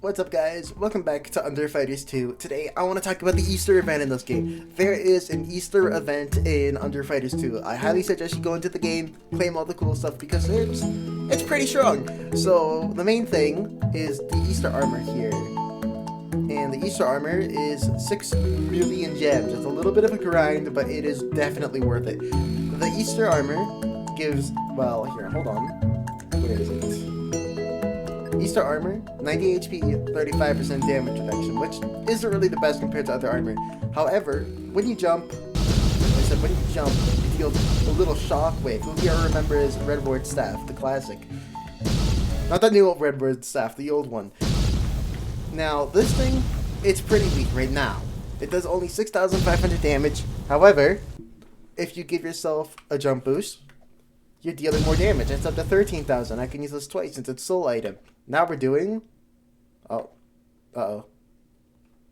What's up, guys? Welcome back to Underfighters 2. Today I want to talk about the Easter event in this game. There is an Easter event in Underfighters 2. I highly suggest you go into the game, claim all the cool stuff because it's pretty strong. So the main thing is the Easter armor here. And the Easter armor is 6 million gems. It's a little bit of a grind, but it is definitely worth it. The Easter armor gives, well, here, hold on. Where is it? Easter armor, 90 HP, 35% damage reduction, which isn't really the best compared to other armor. However, when you jump, it deals a little shockwave. Who here remembers Redward Staff, the classic? Not the new Redward Staff, the old one. Now, this thing, it's pretty weak right now. It does only 6,500 damage. However, if you give yourself a jump boost, you're dealing more damage. It's up to 13,000. I can use this twice since it's soul item. Now we're doing... Oh. Uh-oh.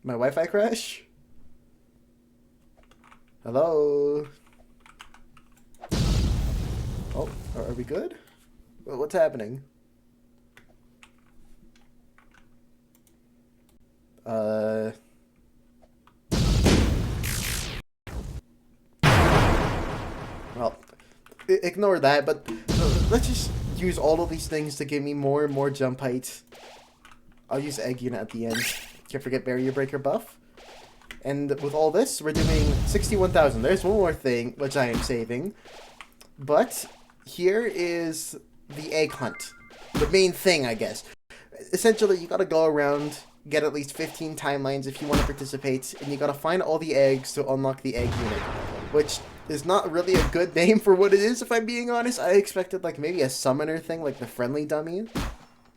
My Wi-Fi crash? Hello? Oh, are we good? What's happening? Well, ignore that, but let's just use all of these things to give me more and more jump height. I'll use egg unit at the end. Can't forget barrier breaker buff. And with all this, we're doing 61,000. There's one more thing, which I am saving. But here is the egg hunt. The main thing, I guess. Essentially, you gotta go around, get at least 15 timelines if you want to participate, and you gotta find all the eggs to unlock the egg unit. Which is not really a good name for what it is, if I'm being honest. I expected like maybe a summoner thing, like the friendly dummy.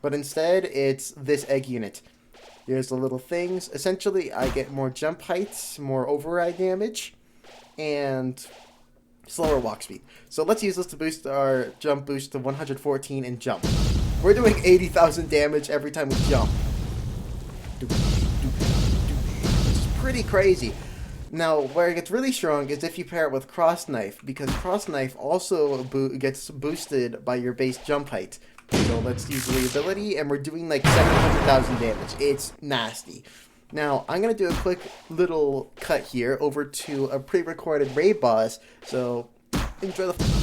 But instead, it's this egg unit. Here's the little things. Essentially, I get more jump heights, more override damage, and slower walk speed. So let's use this to boost our jump boost to 114 and jump. We're doing 80,000 damage every time we jump. Which is pretty crazy. Now, where it gets really strong is if you pair it with Cross Knife, because Cross Knife also gets boosted by your base jump height. So let's use the ability, and we're doing like 700,000 damage. It's nasty. Now, I'm going to do a quick little cut here over to a pre-recorded raid boss, so enjoy the...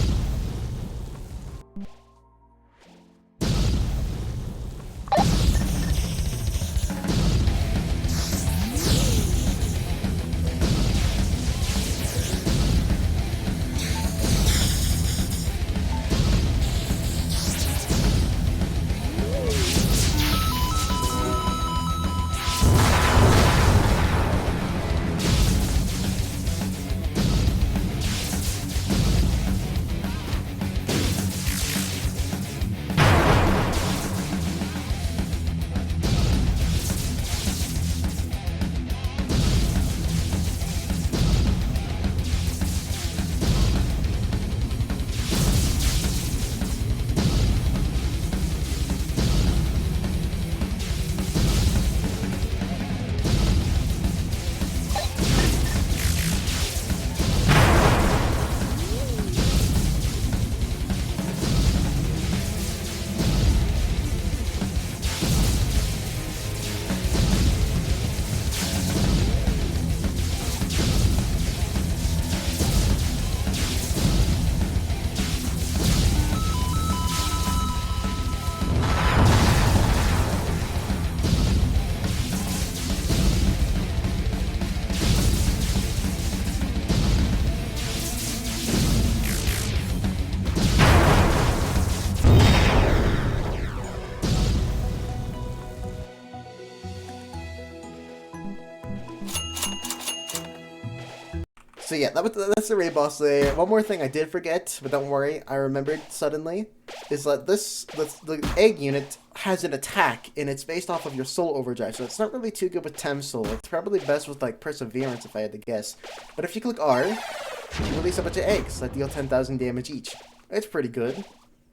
So yeah, that's the raid boss there. One more thing I did forget, but don't worry, I remembered suddenly, is that the egg unit has an attack, and it's based off of your soul overdrive, so it's not really too good with Tem Soul. It's probably best with like Perseverance if I had to guess. But if you click R, you release a bunch of eggs that deal 10,000 damage each. It's pretty good.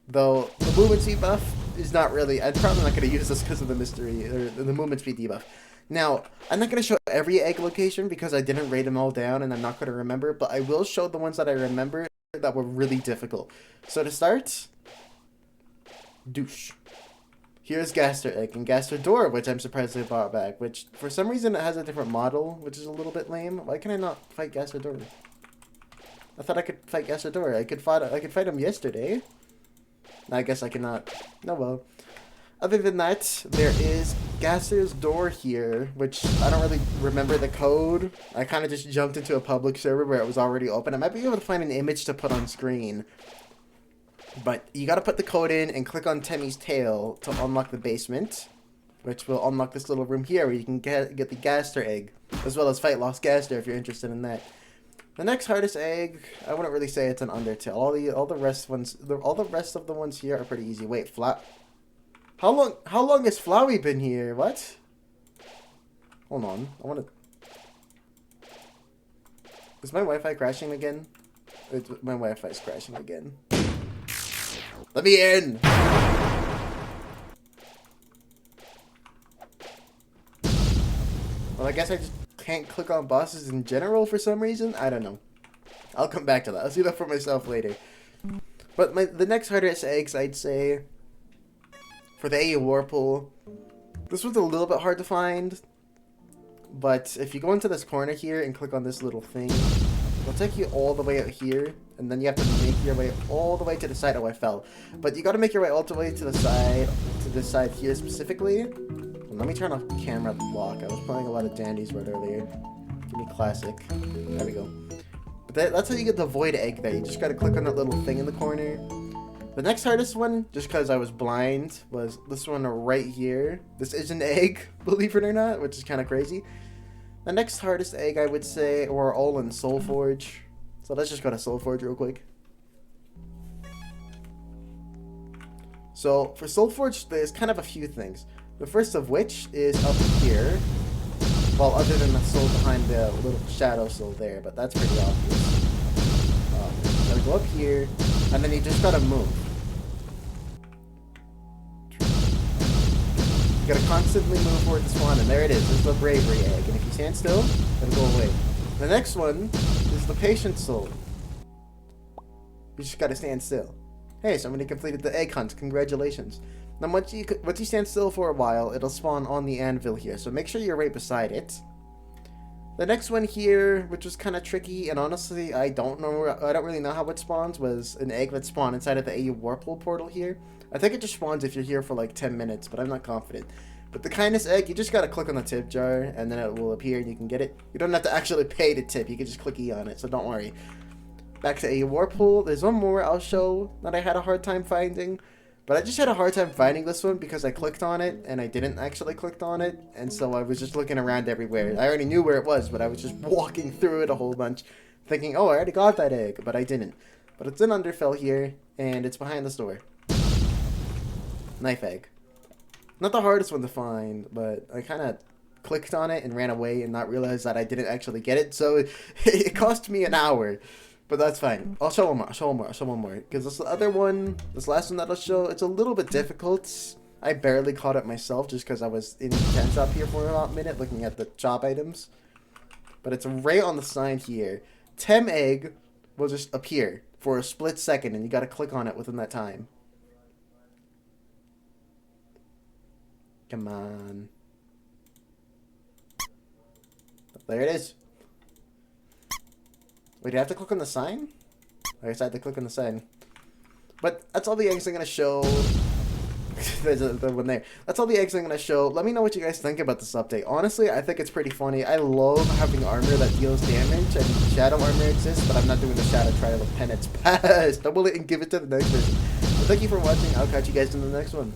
Though the movement speed buff is not really, I'm probably not going to use this because of the mystery, or the movement speed debuff. Now, I'm not going to show every egg location because I didn't write them all down and I'm not going to remember, but I will show the ones that I remember that were really difficult. So to start, douche. Here's Gaster Egg and Gaster Door, which I'm surprised they brought back. Which, for some reason, it has a different model, which is a little bit lame. Why can I not fight Gaster Door? I thought I could fight Gaster Door. I could fight him yesterday. I guess I cannot. No, well. Other than that, there is Gaster's Door here, which I don't really remember the code. I kind of just jumped into a public server where it was already open. I might be able to find an image to put on screen. But you gotta put the code in and click on Temmie's tail to unlock the basement, which will unlock this little room here where you can get the Gaster Egg, as well as fight Lost Gaster if you're interested in that. The next hardest egg, I wouldn't really say it's an Undertale. All the rest of the ones here are pretty easy. Wait, How long has Flowey been here? What? Hold on, Is my Wi-Fi crashing again? My Wi-Fi is crashing again. Let me in! Well, I guess I just can't click on bosses in general for some reason. I don't know. I'll come back to that. I'll see that for myself later. But the next hardest eggs, I'd say, for the AU Warpool, this was a little bit hard to find. But if you go into this corner here and click on this little thing, it'll take you all the way out here, and then you have to make your way all the way to the side. Oh, I fell. But you gotta make your way all the way to the side, here specifically. Let me turn off camera lock. I was playing a lot of Dandy's right earlier. Give me classic. There we go. But that's how you get the void egg there. You just gotta click on that little thing in the corner. The next hardest one, just because I was blind, was this one right here. This is an egg, believe it or not, which is kind of crazy. The next hardest egg, I would say, were all in Soulforge. So let's just go to Soulforge real quick. So for Soulforge, there's kind of a few things. The first of which is up here. Well, other than the soul behind the little shadow soul there, but that's pretty obvious. Gotta go up here, and then you just gotta move. You gotta constantly move toward the spawn, and there it is. There's the bravery egg, and if you stand still, it'll go away. The next one is the patient soul. You just gotta stand still. Hey, somebody completed the egg hunt. Congratulations. Now, once you stand still for a while, it'll spawn on the anvil here, so make sure you're right beside it. The next one here, which was kind of tricky, and honestly, I don't really know how it spawns, was an egg that spawned inside of the AU Warpool portal here. I think it just spawns if you're here for like 10 minutes, but I'm not confident. But the kindness egg, you just gotta click on the tip jar, and then it will appear and you can get it. You don't have to actually pay to tip, you can just click E on it, so don't worry. Back to AU Warpool, there's one more I'll show that I had a hard time finding. But I just had a hard time finding this one because I clicked on it and I didn't actually click on it. And so I was just looking around everywhere. I already knew where it was, but I was just walking through it a whole bunch thinking, oh, I already got that egg, but I didn't. But it's in Underfell here and it's behind this door. Knife egg. Not the hardest one to find, but I kind of clicked on it and ran away and not realized that I didn't actually get it. So it cost me an hour. But that's fine. I'll show one more. Because this other one, this last one that I'll show, it's a little bit difficult. I barely caught it myself just because I was in the tent shop here for about a minute looking at the shop items. But it's right on the sign here. Tem egg will just appear for a split second and you gotta click on it within that time. Come on. There it is. Wait, do I have to click on the sign? I guess I had to click on the sign. But that's all the eggs I'm going to show. There's the one there. That's all the eggs I'm going to show. Let me know what you guys think about this update. Honestly, I think it's pretty funny. I love having armor that deals damage. And shadow armor exists, but I'm not doing the shadow trial of penance. Pass! Double it and give it to the next person. But thank you for watching. I'll catch you guys in the next one.